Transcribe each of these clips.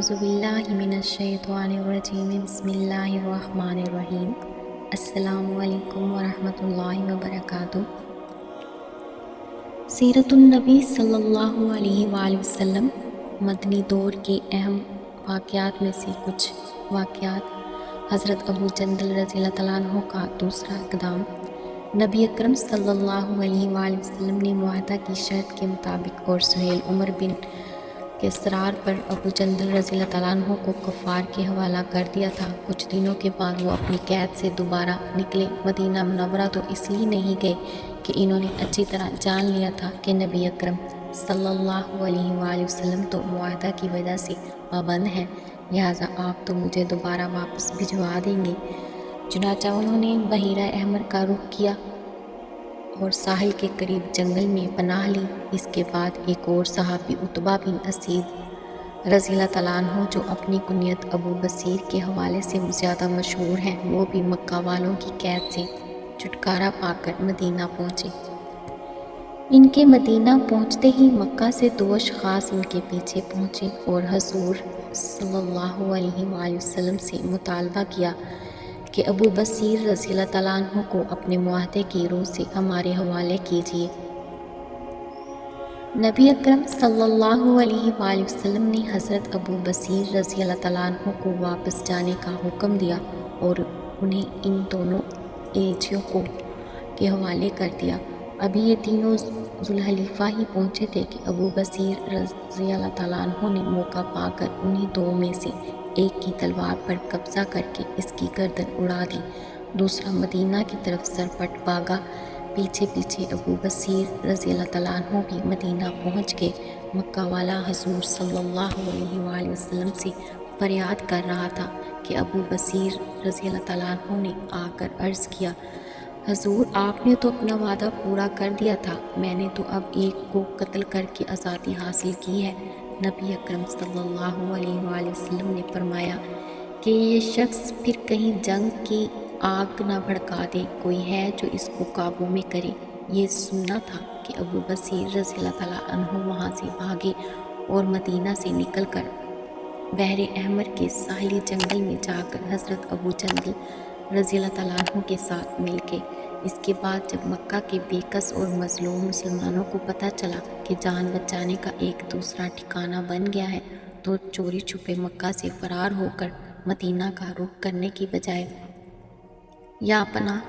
اعوذ باللہ من الشیطان الرجیم بسم اللہ الرحمن الرحیم۔ السلام علیکم ورحمۃ اللہ وبرکاتہ۔ سیرت النبی صلی اللہ علیہ وآلہ وسلم مدنی دور کے اہم واقعات میں سے کچھ واقعات۔ حضرت ابو جندل رضی اللہ تعالیٰ عنہ کا دوسرا اقدام۔ نبی اکرم صلی اللہ علیہ وآلہ وسلم نے معاہدہ کی شرط کے مطابق اور سہیل عمر بن کے اصرار پر ابو جندل رضی اللہ تعالیٰ عنہ کو کفار کے حوالہ کر دیا تھا۔ کچھ دنوں کے بعد وہ اپنی قید سے دوبارہ نکلے۔ مدینہ منورہ تو اس لیے نہیں گئے کہ انہوں نے اچھی طرح جان لیا تھا کہ نبی اکرم صلی اللہ علیہ وآلہ وسلم تو معاہدہ کی وجہ سے پابند ہیں، لہٰذا آپ تو مجھے دوبارہ واپس بھجوا دیں گے۔ چنانچہ انہوں نے بحیرہ احمر کا رخ کیا اور ساحل کے قریب جنگل میں پناہ لی۔ اس کے بعد ایک اور صحابی عتبہ بن اسید رضی اللہ تعالیٰ عنہ جو اپنی کنیت ابو بصیر کے حوالے سے زیادہ مشہور ہیں، وہ بھی مکہ والوں کی قید سے چھٹکارا پا کر مدینہ پہنچے۔ ان کے مدینہ پہنچتے ہی مکہ سے دو اشخاص ان کے پیچھے پہنچے اور حضور صلی اللہ علیہ وآلہ وسلم سے مطالبہ کیا کہ ابو بصیر رضی اللہ تعالیٰ عنہ کو اپنے معاہدے کی روح سے ہمارے حوالے کیجیے۔ نبی اکرم صلی اللہ علیہ وآلہ وسلم نے حضرت ابو بصیر رضی اللہ تعالیٰ عنہ کو واپس جانے کا حکم دیا اور انہیں ان دونوں ایجیوں کے حوالے کر دیا۔ ابھی یہ تینوں ذوالحلیفہ ہی پہنچے تھے کہ ابو بصیر رضی اللہ تعالیٰ عنہ نے موقع پا کر انہی دو میں سے ایک کی تلوار پر قبضہ کر کے اس کی گردن اڑا دی، دوسرا مدینہ کی طرف سرپٹ بھاگا۔ پیچھے پیچھے ابو بصیر رضی اللہ تعالیٰ عنہ بھی مدینہ پہنچ گئے۔ مکہ والا حضور صلی اللہ علیہ وآلہ وسلم سے فریاد کر رہا تھا کہ ابو بصیر رضی اللہ تعالیٰ عنہ نے آ کر عرض کیا، حضور آپ نے تو اپنا وعدہ پورا کر دیا تھا، میں نے تو اب ایک کو قتل کر کے آزادی حاصل کی ہے۔ نبی اکرم صلی اللہ علیہ وآلہ وسلم نے فرمایا کہ یہ شخص پھر کہیں جنگ کی آگ نہ بھڑکا دے، کوئی ہے جو اس کو قابو میں کرے۔ یہ سننا تھا کہ ابو بصیر رضی اللہ تعالیٰ عنہ وہاں سے بھاگے اور مدینہ سے نکل کر بحر احمر کے ساحلی جنگل میں جا کر حضرت ابو جندل رضی اللہ تعالیٰ عنہ کے ساتھ مل گئے۔ اس کے بعد جب مکہ کے بے کس اور مظلوم مسلمانوں کو پتہ چلا کہ جان بچانے کا ایک دوسرا ٹھکانہ بن گیا ہے، تو چوری چھپے مکہ سے فرار ہو کر مدینہ کا رخ کرنے کی بجائے یا پناہ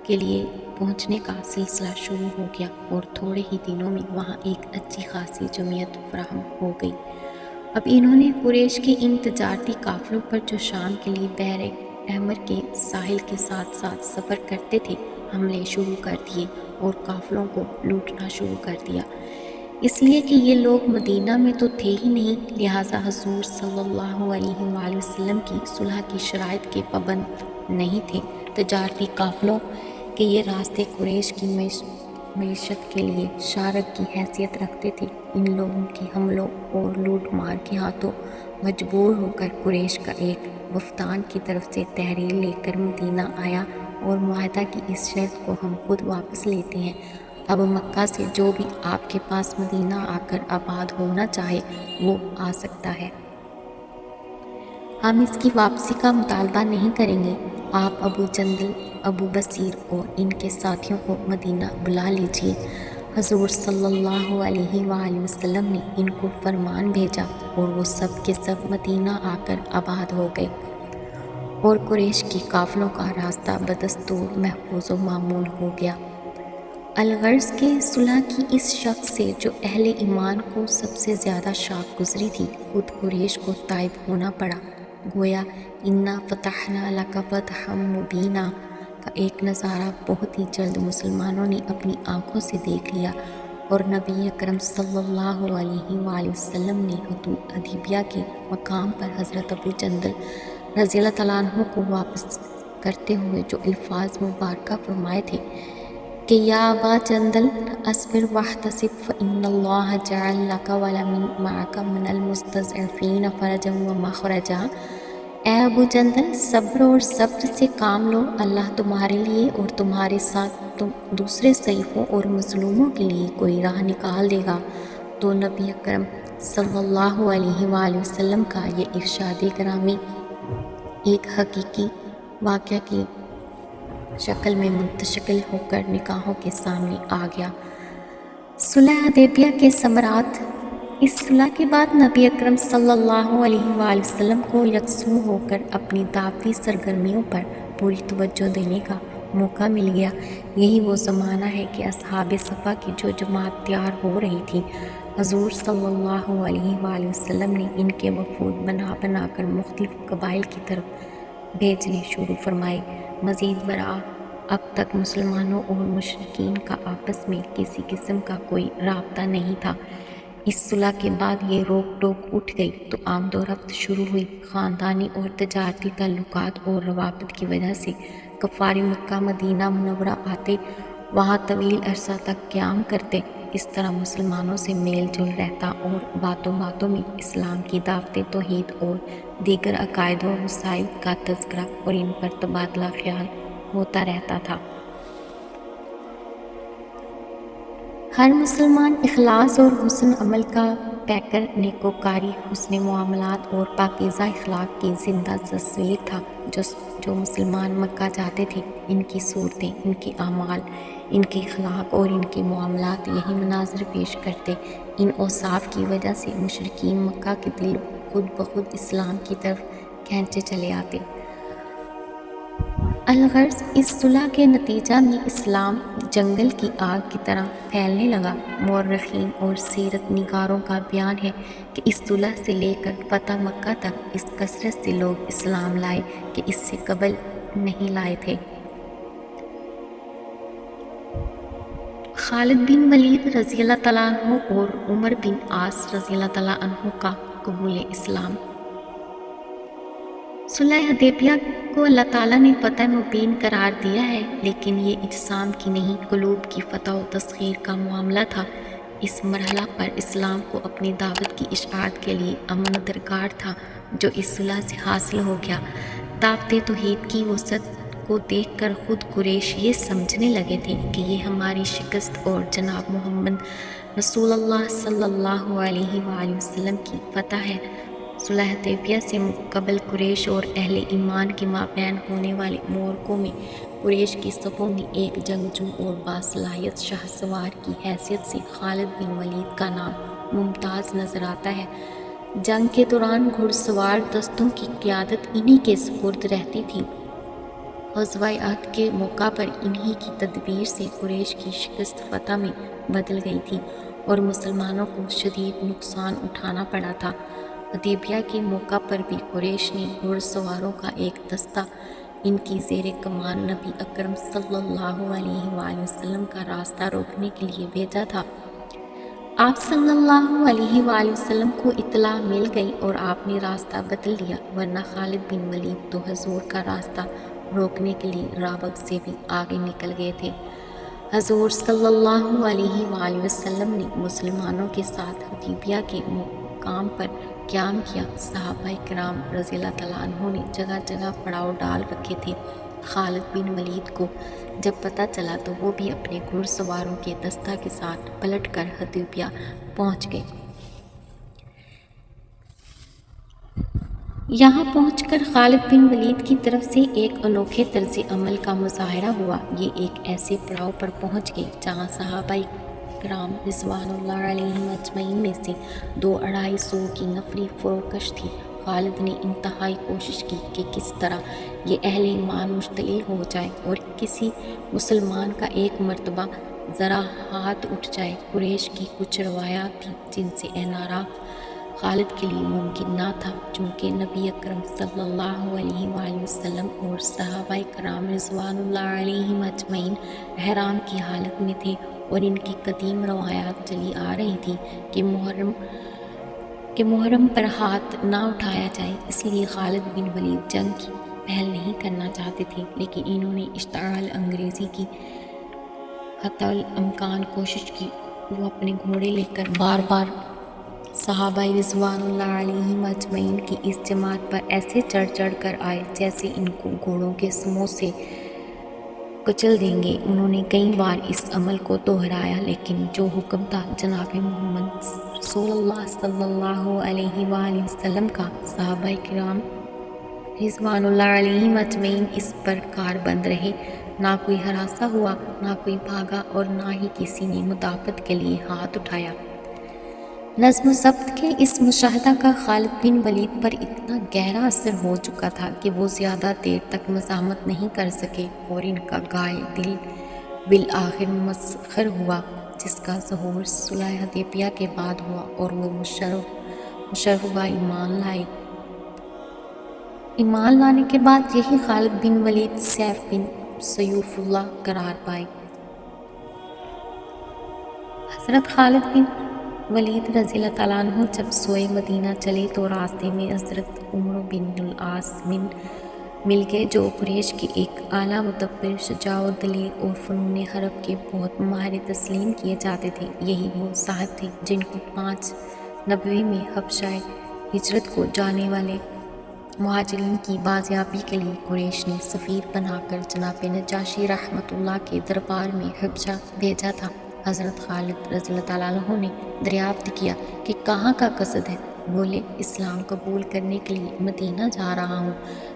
کے لیے پہنچنے کا سلسلہ شروع ہو گیا اور تھوڑے ہی دنوں میں وہاں ایک اچھی خاصی جمعیت فراہم ہو گئی۔ اب انہوں نے قریش کے ان تجارتی قافلوں پر جو شام کے لیے بحر احمر کے ساحل کے ساتھ ساتھ سفر کرتے تھے، حملے شروع کر دیے اور قافلوں کو لوٹنا شروع کر دیا۔ اس لیے کہ یہ لوگ مدینہ میں تو تھے ہی نہیں، لہٰذا حضور صلی اللہ علیہ وآلہ وسلم کی صلح کی شرائط کے پابند نہیں تھے۔ تجارتی قافلوں کے یہ راستے قریش کی معیشت کے لیے شارک کی حیثیت رکھتے تھے۔ ان لوگوں کے حملوں اور لوٹ مار کے ہاتھوں مجبور ہو کر قریش کا ایک وفدان کی طرف سے تحریر لے کر مدینہ آیا اور معاہدہ کی اس شرط کو ہم خود واپس لیتے ہیں، اب مکہ سے جو بھی آپ کے پاس مدینہ آ کر آباد ہونا چاہے وہ آ سکتا ہے۔ ہم اس کی واپسی کا مطالبہ نہیں کریں گے۔ آپ ابو جندل، ابو بصیر اور ان کے ساتھیوں کو مدینہ بلا لیجیے۔ حضور صلی اللہ علیہ وآلہ وسلم نے ان کو فرمان بھیجا اور وہ سب کے سب مدینہ آ کر آباد ہو گئے اور قریش کے قافلوں کا راستہ بدستور محفوظ و مامون ہو گیا۔ الغرض کے صلح کی اس شخص سے جو اہل ایمان کو سب سے زیادہ شاک گزری تھی، خود قریش کو تائب ہونا پڑا۔ گویا انا فتحنا لک فتحا مبینا کا ایک نظارہ بہت ہی جلد مسلمانوں نے اپنی آنکھوں سے دیکھ لیا اور نبی اکرم صلی اللہ علیہ وآلہ وسلم نے حدیبیہ کے مقام پر حضرت ابو جندل رضی اللہ تعالیٰ عنہ کو واپس کرتے ہوئے جو الفاظ مبارکہ فرمائے تھے کہ یا ابا جندل اصبر واحتسب فإن اللہ جعل لک ولمن معک من المستضعفین فرجا ومخرجا۔ اے ابو جندل، صبر اور صبر سے کام لو، اللہ تمہارے لیے اور تمہارے ساتھ دوسرے ضعیفوں اور مظلوموں کے لیے کوئی راہ نکال دے گا۔ تو نبی اکرم صلی اللہ علیہ وآلہ وسلم کا یہ ارشاد گرامی ایک حقیقی واقعہ کی شکل میں منتشکل ہو کر نگاہوں کے سامنے آ گیا۔ صلح حدیبیہ کے ثمرات۔ اس صلح کے بعد نبی اکرم صلی اللہ علیہ وآلہ وسلم کو یکسو ہو کر اپنی دعوتی سرگرمیوں پر پوری توجہ دینے کا موقع مل گیا۔ یہی وہ زمانہ ہے کہ اصحاب صفا کی جو جماعت تیار ہو رہی تھی، حضور صلی اللہ علیہ وآلہ وسلم نے ان کے وفود بنا بنا کر مختلف قبائل کی طرف بھیجنے شروع فرمائے۔ مزید برآں اب تک مسلمانوں اور مشرکین کا آپس میں کسی قسم کا کوئی رابطہ نہیں تھا۔ اس صلح کے بعد یہ روک ٹوک اٹھ گئی تو آمد و رفت شروع ہوئی۔ خاندانی اور تجارتی تعلقات اور روابط کی وجہ سے کفار مکہ مدینہ منورہ آتے، وہاں طویل عرصہ تک قیام کرتے۔ اس طرح مسلمانوں سے میل جول رہتا اور باتوں باتوں میں اسلام کی دعوت توحید اور دیگر عقائد و مسائل کا تذکرہ اور ان پر تبادلہ خیال ہوتا رہتا تھا۔ ہر مسلمان اخلاص اور حسن عمل کا پیکر، نیکوکاری، حسن معاملات اور پاکیزہ اخلاق کی زندہ تصویر تھا۔ جو مسلمان مکہ جاتے تھے، ان کی صورتیں، ان کے اعمال، ان کے اخلاق اور ان کے معاملات یہی مناظر پیش کرتے۔ ان اوصاف کی وجہ سے مشرکین مکہ کے دل خود بخود اسلام کی طرف کھینچے چلے آتے۔ الغرض اس صلح کے نتیجہ میں اسلام جنگل کی آگ کی طرح پھیلنے لگا۔ مورخین اور سیرت نگاروں کا بیان ہے کہ اس صلح سے لے کر فتح مکہ تک اس کثرت سے لوگ اسلام لائے کہ اس سے قبل نہیں لائے تھے۔ خالد بن ولید رضی اللہ تعالیٰ عنہ اور عمر بن عاص رضی اللہ تعالیٰ عنہ کا قبول اسلام۔ صلح حدیبیہ کو اللہ تعالیٰ نے فتح مبین قرار دیا ہے، لیکن یہ اجسام کی نہیں، قلوب کی فتح و تسخیر کا معاملہ تھا۔ اس مرحلہ پر اسلام کو اپنی دعوت کی اشاعت کے لیے امن درکار تھا، جو اس صلح سے حاصل ہو گیا۔ دعوت توحید کی وسعت کو دیکھ کر خود قریش یہ سمجھنے لگے تھے کہ یہ ہماری شکست اور جناب محمد رسول اللہ صلی اللہ علیہ وآلہ وسلم کی فتح ہے۔ صلح حدیبیہ سے قبل قریش اور اہل ایمان کے مابین ہونے والے معرکوں میں قریش کی صفوں میں ایک جنگجو اور باصلاحیت شاہ سوار کی حیثیت سے خالد بن ولید کا نام ممتاز نظر آتا ہے۔ جنگ کے دوران گھڑ سوار دستوں کی قیادت انہی کے سپرد رہتی تھی۔ غزوہ احد کے موقع پر انہی کی تدبیر سے قریش کی شکست فتح میں بدل گئی تھی اور مسلمانوں کو شدید نقصان اٹھانا پڑا تھا۔ حدیبیہ کے موقع پر بھی قریش نے گھڑ سواروں کا ایک دستہ ان کی زیر کمان نبی اکرم صلی اللہ علیہ وآلہ وسلم کا راستہ روکنے کے لیے بھیجا تھا۔ آپ صلی اللہ علیہ وآلہ وسلم کو اطلاع مل گئی اور آپ نے راستہ بدل لیا، ورنہ خالد بن ولید تو حضور کا راستہ روکنے کے لیے راوغ سے بھی آگے نکل گئے تھے۔ حضور صلی اللہ علیہ وآلہ وسلم نے مسلمانوں کے ساتھ حدیبیہ کے مقام پر قیام کیا۔ صحابہ کرام رضی اللہ تعالیٰ عنہ نے جگہ جگہ پڑاؤ ڈال رکھے تھے۔ خالد بن ولید کو جب پتہ چلا تو وہ بھی اپنے گھڑ سواروں کے دستہ کے ساتھ پلٹ کر حدیبیہ پہنچ گئے۔ یہاں پہنچ کر خالد بن ولید کی طرف سے ایک انوکھے طرز عمل کا مظاہرہ ہوا۔ یہ ایک ایسے پڑاؤ پر پہنچ گئے جہاں صحابہ کرام رضوان اللہ علیہم اجمعین میں سے 200-250 کی نفری فروکش تھی۔ خالد نے انتہائی کوشش کی کہ کس طرح یہ اہل ایمان مشتعل ہو جائے اور کسی مسلمان کا ایک مرتبہ ذرا ہاتھ اٹھ جائے۔ قریش کی کچھ روایات تھیں جن سے انحراف خالد کے لیے ممکن نہ تھا، چونکہ نبی اکرم صلی اللہ علیہ وآلہ وسلم اور صحابہ کرام رضوان اللہ علیہم اجمعین احرام کی حالت میں تھے اور ان کی قدیم روایات چلی آ رہی تھی کہ محرم پر ہاتھ نہ اٹھایا جائے۔ اس لیے خالد بن ولید جنگ کی پہل نہیں کرنا چاہتے تھے، لیکن انہوں نے اشتعال انگیزی کی حتی الامکان کوشش کی۔ وہ اپنے گھوڑے لے کر بار بار صحابہ رضوان اللہ علیہم اجمعین کی اس جماعت پر ایسے چڑھ چڑھ کر آئے جیسے ان کو گھوڑوں کے سموں سے کچل دیں گے۔ انہوں نے کئی بار اس عمل کو دہرایا، لیکن جو حکم تھا جناب محمد صلی اللہ علیہ وآلہ وسلم کا، صحابہ کرام رضوان اللہ علیہم اجمعین اس پر کاربند رہے۔ نہ کوئی ہراساں ہوا، نہ کوئی بھاگا، اور نہ ہی کسی نے مدافعت کے لیے ہاتھ اٹھایا۔ نظم و ضبط کے اس مشاہدہ کا خالد بن ولید پر اتنا گہرا اثر ہو چکا تھا کہ وہ زیادہ دیر تک مزاحمت نہیں کر سکے، اور ان کا غائل دل بالآخر مسخر ہوا، جس کا ظہور صلح حدیبیہ کے بعد ہوا، اور وہ مشرف ہوا ایمان لائے۔ ایمان لانے کے بعد یہی خالد بن ولید سیف بن سیوف اللہ قرار پائے۔ حضرت خالد بن ولید رضی اللہ تعالیٰ عنہ جب سوئے مدینہ چلے تو راستے میں حضرت عمرو بن العاص مل گئے، جو قریش کے ایک اعلیٰ مدبر، شجاع و دلیر اور فنون حرب کے بہت ماہر تسلیم کیے جاتے تھے۔ یہی وہ صاحب تھے جن کو 590 میں حبشہ ہجرت کو جانے والے مہاجرین کی بازیابی کے لیے قریش نے سفیر بنا کر جناب نجاشی رحمۃ اللہ کے دربار میں حبشہ بھیجا تھا۔ حضرت خالد رضی اللہ تعالیٰ عنہ نے دریافت کیا کہ کہاں کا قصد ہے؟ بولے، اسلام قبول کرنے کے لیے مدینہ جا رہا ہوں۔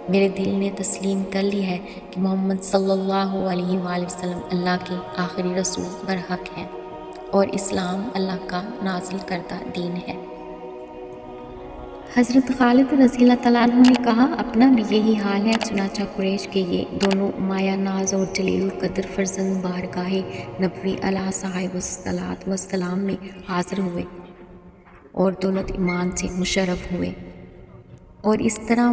میرے دل نے تسلیم کر لیا ہے کہ محمد صلی اللہ علیہ وآلہ وسلم اللہ کے آخری رسول برحق ہیں، اور اسلام اللہ کا نازل کردہ دین ہے۔ حضرت خالد رضی اللہ تعالیٰ عنہ نے کہا، اپنا بھی یہی حال ہے۔ چنانچہ قریش کے یہ دونوں مایہ ناز اور جلیل القدر فرزند بارگاہ نبوی علیہ صاحب الصلاۃ والسلام میں حاضر ہوئے اور دولت ایمان سے مشرف ہوئے، اور اس طرح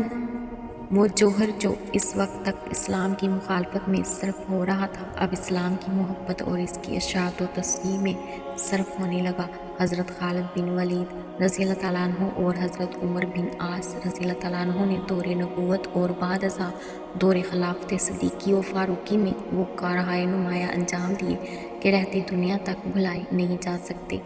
وہ جوہر جو اس وقت تک اسلام کی مخالفت میں صرف ہو رہا تھا، اب اسلام کی محبت اور اس کی اشاعت و تصحیح میں صرف ہونے لگا۔ حضرت خالد بن ولید رضی اللہ تعالیٰ عنہ اور حضرت عمر بن عاص رضی اللہ تعالیٰ عنہ نے دور نبوت اور بعد ازاں دور خلافت صدیقی و فاروقی میں وہ کارہائے نمایاں انجام دیے کہ رہتی دنیا تک بھلائے نہیں جا سکتے۔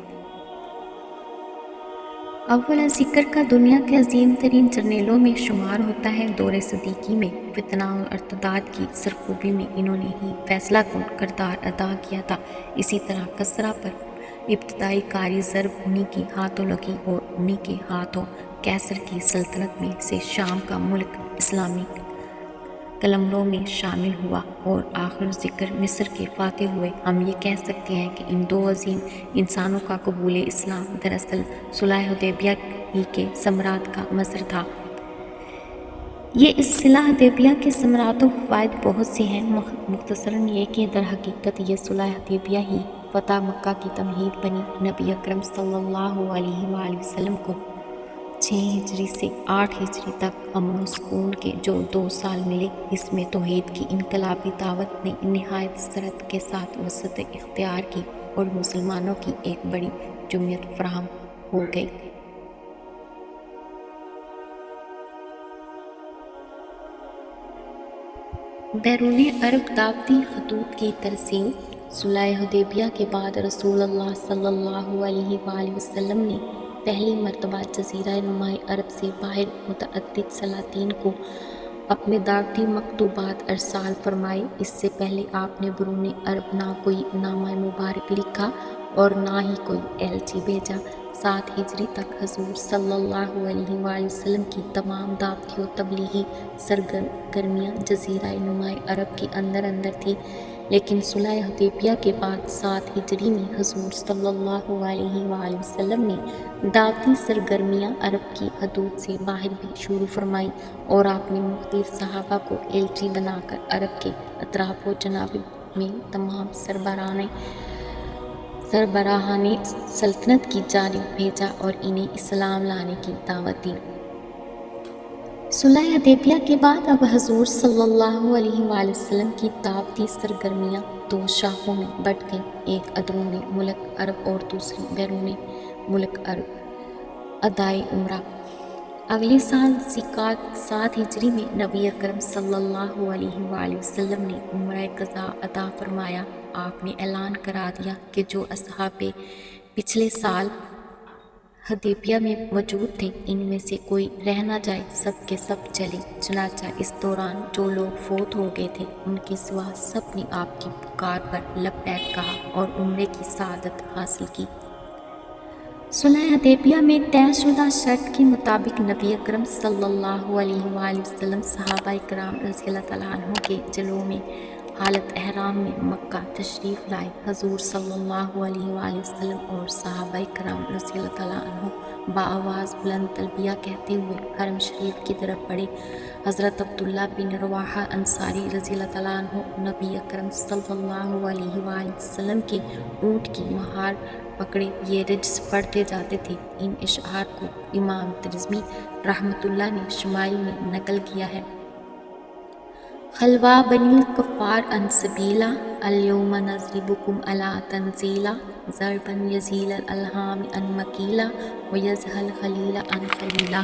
اولا ذکر کا دنیا کے عظیم ترین جرنیلوں میں شمار ہوتا ہے۔ دور صدیقی میں فتنہ اور ارتداد کی سرکوبی میں انہوں نے ہی فیصلہ کن کردار ادا کیا تھا۔ اسی طرح کسریٰ پر ابتدائی کاری ضرب انہی کی ہاتھوں لگی اور انہی کے ہاتھوں قیصر کی سلطنت میں سے شام کا ملک اسلامی قلمرو میں شامل ہوا، اور آخر ذکر مصر کے فاتح ہوئے۔ ہم یہ کہہ سکتے ہیں کہ ان دو عظیم انسانوں کا قبول اسلام دراصل صلح حدیبیہ ہی کے ثمرات کا مظہر تھا۔ یہ اس صلح حدیبیہ کے ثمرات و فوائد بہت سے ہیں، مختصراً یہ کہ در حقیقت یہ صلح حدیبیہ ہی فتح مکہ کی تمہید بنی۔ نبی اکرم صلی اللہ علیہ وآلہ وسلم کو 6 ہجری سے 8 ہجری تک امن و سکون کے جو 2 سال ملے، اس میں توحید کی انقلابی دعوت نے نہایت سرعت کے ساتھ وسعت اختیار کی اور مسلمانوں کی ایک بڑی جمعیت فراہم ہو گئی۔ بیرون عرب دعوتی خطوط کی ترسیل۔ صلح حدیبیہ کے بعد رسول اللہ صلی اللہ علیہ وآلہ وسلم نے پہلی مرتبہ جزیرہ نما عرب سے باہر متعدد سلاطین کو اپنے دعوتی مکتوبات ارسال فرمائے۔ اس سے پہلے آپ نے برون عرب نہ کوئی نامہ مبارک لکھا اور نہ ہی کوئی ایلچی بھیجا۔ 7 ہجری تک حضور صلی اللہ علیہ وآلہ وسلم کی تمام دعوتی و تبلیغی سرگرمیاں جزیرہ نما عرب کے اندر تھی، لیکن صلح حدیبیہ کے بعد 7 ہجری میں حضور صلی اللہ علیہ وآلہ وسلم نے دعوتی سرگرمیاں عرب کی حدود سے باہر بھی شروع فرمائیں، اور آپ نے مختلف صحابہ کو ایلچی بنا کر عرب کے اطراف و جناب میں تمام سربراہان سلطنت کی جانب بھیجا اور انہیں اسلام لانے کی دعوت دی۔ صلح حدیبیہ کے بعد اب حضور صلی اللہ علیہ وآلہ وسلم کی دعوتی سرگرمیاں 2 شاخوں میں بٹ گئیں، ایک اندرون ملک عرب اور دوسری بیرون ملک عرب، ادائے عمرہ۔ اگلے سال ذی-القعدہ 7 ہجری میں نبی اکرم صلی اللہ علیہ وآلہ وسلم نے عمرہ قضا ادا فرمایا۔ آپ نے اعلان کرا دیا کہ جو اصحاب پچھلے سال حدیبیہ میں موجود تھے، ان میں سے کوئی رہ نہ جائے، سب کے سب چلے۔ چنانچہ اس دوران جو لوگ فوت ہو گئے تھے ان کے سوا سب نے آپ کی پکار پر لبیک کہا اور عمرے کی سعادت حاصل کی۔ صلح حدیبیہ میں طے شدہ شرط کے مطابق نبی اکرم صلی اللہ علیہ وآلہ وسلم صحابہ کرام رضی اللہ تعالیٰ عنہ کے جلوہ میں حالت احرام میں مکہ تشریف لائے۔ حضور صلی اللہ علیہ وآلہ وسلم اور صحابہ کرام رضی اللہ تعالیٰ عنہ بآواز بلند تلبیہ کہتے ہوئے حرم شریف کی طرف بڑھے۔ حضرت عبداللہ بن رواحہ انصاری رضی اللہ تعالیٰ عنہ نبی اکرم صلی اللہ علیہ وآلہ وسلم کے اونٹ کی مہار پکڑے یہ رجز پڑھتے جاتے تھے۔ ان اشعار کو امام ترمذی رحمۃ اللہ نے شمائل میں نقل کیا ہے۔ خلوا بنی الکفار عن سبیلا الیوم نضربکم علی تنزیلا ضربا یزیل الالہام عن مکیلا ویزہل الخلیل عن خلیلا۔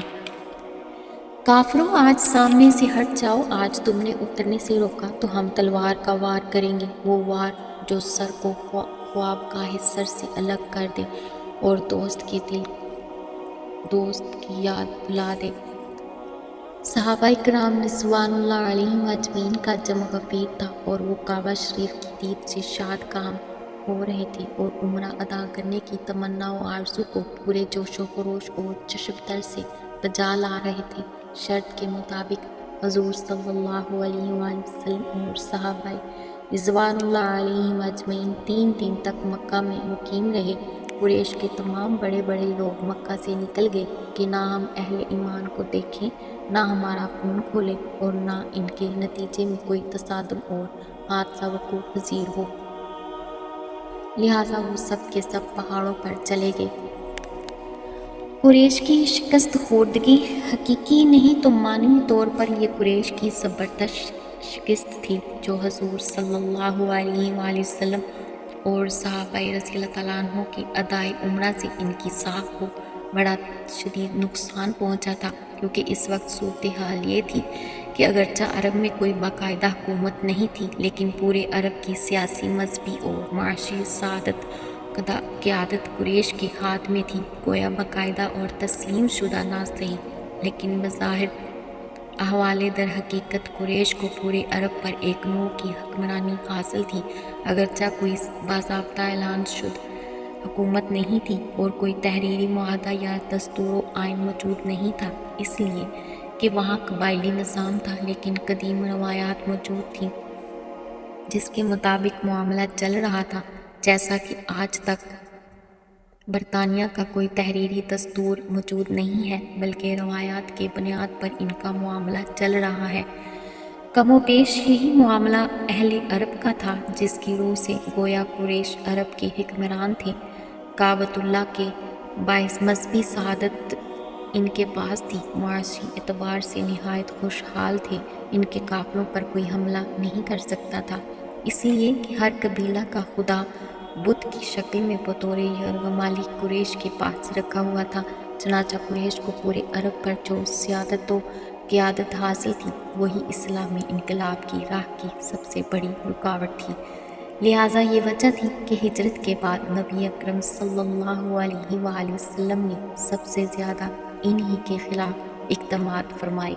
کافروں آج سامنے سے ہٹ جاؤ، آج تم نے اترنے سے روکا تو ہم تلوار کا وار کریں گے، وہ وار جو سر کو خوابگاہ سر سے الگ کر دے اور دوست کی یاد بلا دے۔ صحابہ کرام رضوان اللہ علیہم اجمعین کا جمع غفیر تھا اور وہ کعبہ شریف کی دید سے شاد کام ہو رہے تھے اور عمرہ ادا کرنے کی تمنا و آرزو کو پورے جوش و خروش اور چشم تر سے بجا لا رہے تھے۔ شرط کے مطابق حضور صلی اللہ علیہ وآلہ وسلم اور صحابہ رضوان اللہ علیہم اجمعین 3 دن تک مکہ میں مقیم رہے۔ قریش کے تمام بڑے بڑے لوگ مکہ سے نکل گئے کہ نہ ہم اہل ایمان کو دیکھیں، نہ ہمارا خون کھولے اور نہ ان کے نتیجے میں کوئی تصادم اور حادثہ وقوع پذیر ہو۔ لہٰذا وہ سب کے سب پہاڑوں پر چلے گئے۔ قریش کی شکست خوردگی حقیقی نہیں تو معنوی طور پر یہ قریش کی زبردست شکست تھی جو حضور صلی اللہ علیہ وآلہ وسلم اور صحابہ رضی اللہ تعالیٰ عنہ کے ادائے عمرہ سے ان کی ساکھ کو بڑا شدید نقصان پہنچا تھا، کیونکہ اس وقت صورتحال یہ تھی کہ اگرچہ عرب میں کوئی باقاعدہ حکومت نہیں تھی لیکن پورے عرب کی سیاسی، مذہبی اور معاشی قیادت قریش کے ہاتھ میں تھی۔ گویا باقاعدہ اور تسلیم شدہ نہ صحیح لیکن بظاہر احوال در حقیقت قریش کو پورے عرب پر ایک نوع کی حکمرانی حاصل تھی، اگرچہ کوئی باضابطہ اعلان شدہ حکومت نہیں تھی اور کوئی تحریری معاہدہ یا دستور و آئین موجود نہیں تھا، اس لیے کہ وہاں قبائلی نظام تھا، لیکن قدیم روایات موجود تھیں جس کے مطابق معاملہ چل رہا تھا۔ جیسا کہ آج تک برطانیہ کا کوئی تحریری دستور موجود نہیں ہے بلکہ روایات کے بنیاد پر ان کا معاملہ چل رہا ہے، کم و بیش یہی معاملہ اہل عرب کا تھا، جس کی روح سے گویا قریش عرب کے حکمران تھے۔ کعبۃ اللہ کے باعث مذہبی سعادت ان کے پاس تھی، معاشی اعتبار سے نہایت خوشحال تھے، ان کے قافلوں پر کوئی حملہ نہیں کر سکتا تھا، اس لیے کہ ہر قبیلہ کا خدا بت کی شکل میں بطور یرغمالی قریش کے پاس رکھا ہوا تھا۔ چنانچہ قریش کو پورے عرب پر جو سیادت و قیادت حاصل تھی وہی اسلامی انقلاب کی راہ کی سب سے بڑی رکاوٹ تھی۔ لہٰذا یہ وجہ تھی کہ ہجرت کے بعد نبی اکرم صلی اللہ علیہ وآلہ وسلم نے سب سے زیادہ انہی کے خلاف اقدامات فرمائے۔